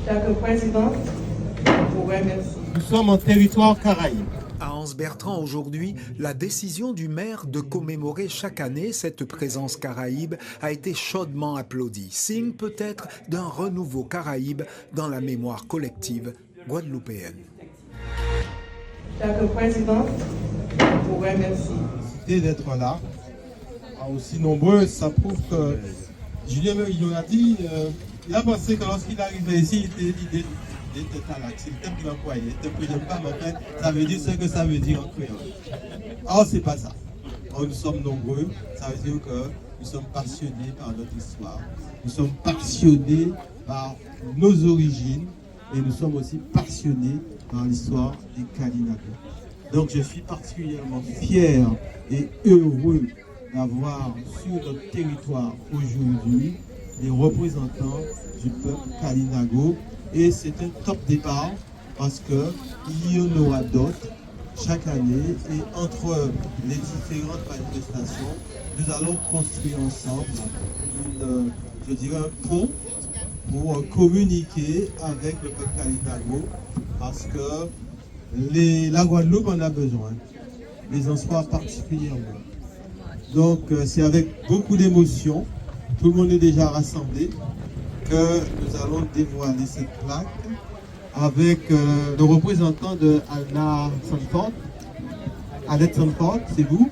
Chers président, je vous remercie. Nous sommes en territoire caraïbe. À Anse-Bertrand aujourd'hui, la décision du maire de commémorer chaque année cette présence caraïbe a été chaudement applaudie, signe peut-être d'un renouveau caraïbe dans la mémoire collective guadeloupéenne. Chers président, je vous remercie. D'être là, aussi nombreux, ça prouve que Julien il a dit, il a pensé que lorsqu'il arrivait ici, il était talax, c'est le terme qu'il employait, il était pas, mais en fait, ça veut dire ce que ça veut dire en créole. Or, c'est pas ça. Or, nous sommes nombreux, ça veut dire que nous sommes passionnés par notre histoire, nous sommes passionnés par nos origines et nous sommes aussi passionnés par l'histoire des Kalinago. Donc, je suis particulièrement fier et heureux d'avoir sur notre territoire aujourd'hui les représentants du peuple Kalinago. Et c'est un top départ parce qu'il y en aura d'autres chaque année. Et entre les différentes manifestations, nous allons construire ensemble un pont pour communiquer avec le peuple Kalinago parce que la Guadeloupe en a besoin, les Ansois particulièrement. Donc c'est avec beaucoup d'émotion, tout le monde est déjà rassemblé, que nous allons dévoiler cette plaque avec le représentant de Anna Sanford. Annette Sanford, c'est vous.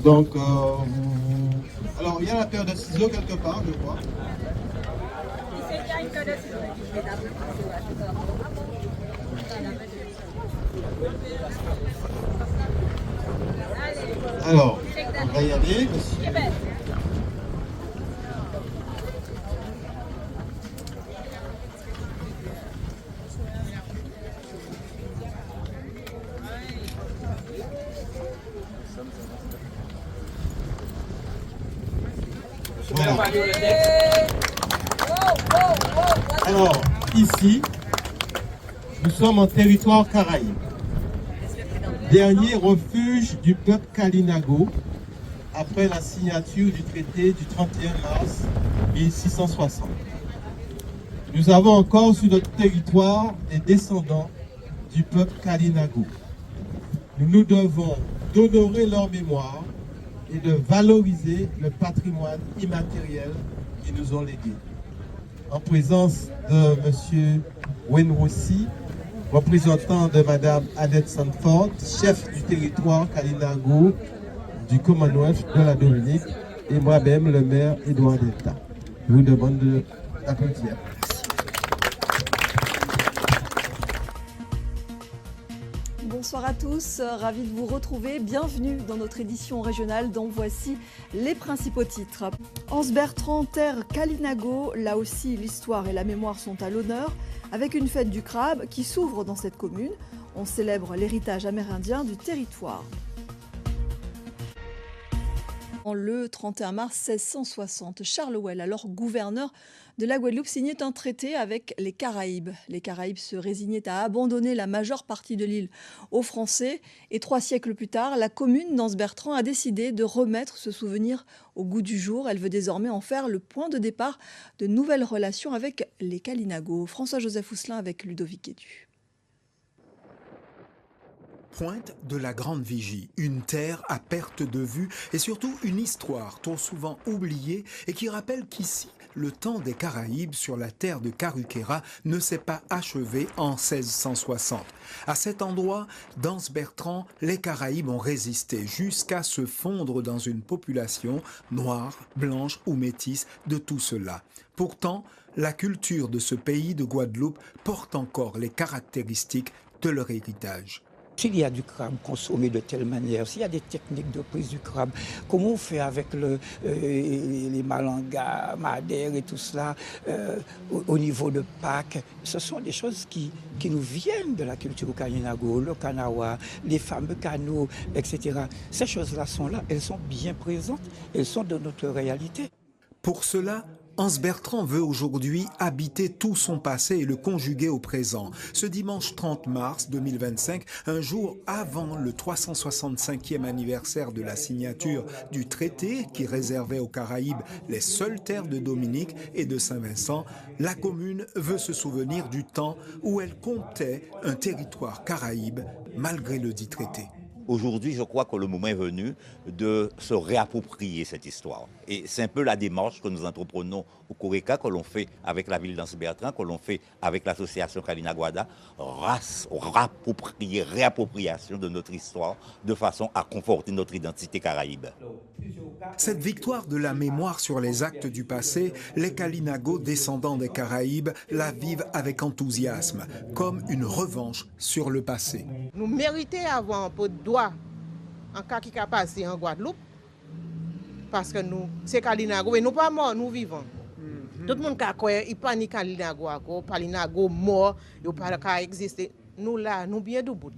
Donc, alors il y a la paire de ciseaux quelque part, je crois. Alors, on va y aller, monsieur. Voilà. Alors, ici, nous sommes en territoire caraïbe. Dernier refuge du peuple Kalinago après la signature du traité du 31 mars 1660. Nous avons encore sur notre territoire des descendants du peuple Kalinago. Nous nous devons d'honorer leur mémoire et de valoriser le patrimoine immatériel qu'ils nous ont légué. En présence de M. Wenrossi, représentant de Mme Annette Sanford, chef du territoire Kalinago du Commonwealth de la Dominique, et moi-même, le maire Édouard Delta. Je vous demande d'applaudir. Bonsoir à tous, ravi de vous retrouver. Bienvenue dans notre édition régionale dont voici les principaux titres. Anse-Bertrand, terre Kalinago, là aussi l'histoire et la mémoire sont à l'honneur, avec une fête du crabe qui s'ouvre dans cette commune. On célèbre l'héritage amérindien du territoire. Le 31 mars 1660, Charles Well, alors gouverneur de la Guadeloupe, signait un traité avec les Caraïbes. Les Caraïbes se résignaient à abandonner la majeure partie de l'île aux Français. Et 3 siècles plus tard, la commune d'Anse-Bertrand a décidé de remettre ce souvenir au goût du jour. Elle veut désormais en faire le point de départ de nouvelles relations avec les Kalinago. François-Joseph Housselin avec Ludovic Guédu. Pointe de la Grande Vigie, une terre à perte de vue et surtout une histoire trop souvent oubliée et qui rappelle qu'ici, le temps des Caraïbes sur la terre de Caruquera ne s'est pas achevé en 1660. À cet endroit, d'Anse-Bertrand, les Caraïbes ont résisté jusqu'à se fondre dans une population noire, blanche ou métisse de tout cela. Pourtant, la culture de ce pays de Guadeloupe porte encore les caractéristiques de leur héritage. S'il y a du crabe consommé de telle manière, s'il y a des techniques de prise du crabe, comment on fait avec les malangas, madères et tout cela au niveau de Pâques, ce sont des choses qui nous viennent de la culture Kalinago, le Kanawa, les fameux canaux, etc. Ces choses-là sont là, elles sont bien présentes, elles sont de notre réalité. Pour cela, Hans Bertrand veut aujourd'hui habiter tout son passé et le conjuguer au présent. Ce dimanche 30 mars 2025, un jour avant le 365e anniversaire de la signature du traité qui réservait aux Caraïbes les seules terres de Dominique et de Saint-Vincent, la commune veut se souvenir du temps où elle comptait un territoire caraïbe malgré le dit traité. Aujourd'hui, je crois que le moment est venu de se réapproprier cette histoire. Et c'est un peu la démarche que nous entreprenons au Coreca, que l'on fait avec la ville d'Anse Bertrand, que l'on fait avec l'association Kalina Guada, réappropriation de notre histoire de façon à conforter notre identité caraïbe. Cette victoire de la mémoire sur les actes du passé, les Kalinago, descendants des Caraïbes, la vivent avec enthousiasme, comme une revanche sur le passé. Nous méritons avoir un peu de droit en cas qui a passé en Guadeloupe, parce que nous, c'est Kalinago, et nous pas morts, nous vivons. Tout le monde qui a croyé, il pas ni Kalinago mort, il pas exister. Nous là, nous bien debout.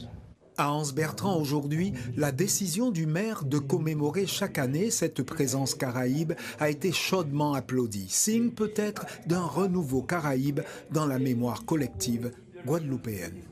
À Hans Bertrand, aujourd'hui, la décision du maire de commémorer chaque année cette présence caraïbe a été chaudement applaudie, signe peut-être d'un renouveau caraïbe dans la mémoire collective guadeloupéenne.